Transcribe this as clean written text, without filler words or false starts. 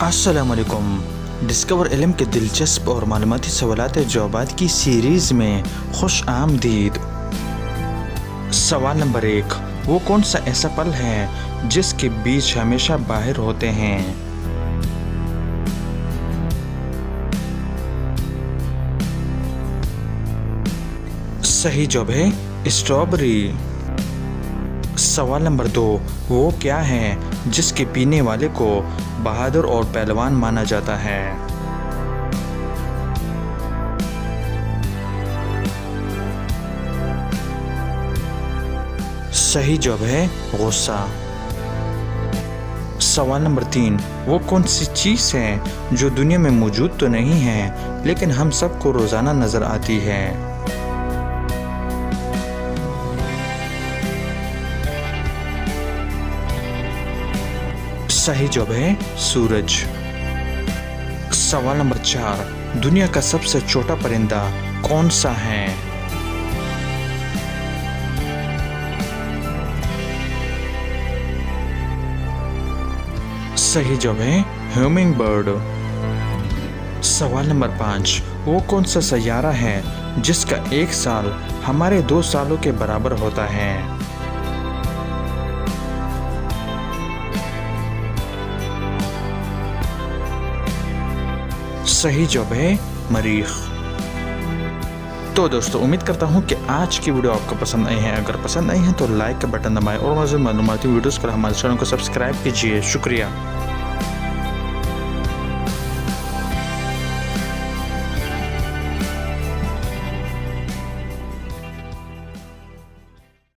अस्सलामुअलैकुम। डिस्कवर इल्म के दिलचस्प और मालूमाती सवालात जवाबात की सीरीज़ में खुश आमदीद। सवाल नंबर 1, वो कौन सा ऐसा फल है जिसके बीज हमेशा बाहर होते हैं? सही जवाब है स्ट्रॉबेरी। सवाल नंबर 2, वो क्या है जिसके पीने वाले को बहादुर और पहलवान माना जाता है? सही जवाब है गुस्सा। सवाल नंबर 3, वो कौन सी चीज़ है जो दुनिया में मौजूद तो नहीं है लेकिन हम सबको रोज़ाना नज़र आती है? सही जवाब है सूरज। सवाल नंबर 4, दुनिया का सबसे छोटा परिंदा कौन सा है? सही जवाब है ह्यूमिंग बर्ड। सवाल नंबर 5, वो कौन सा सैयारा है जिसका एक साल हमारे 2 सालों के बराबर होता है? सही जवाब है मरीख। तो दोस्तों, उम्मीद करता हूँ कि आज की वीडियो आपको पसंद आई है। अगर पसंद आई है तो लाइक का बटन दबाएं और मज़ीद मालूमाती वीडियोस के लिए हमारे चैनल को सब्सक्राइब कीजिए। शुक्रिया।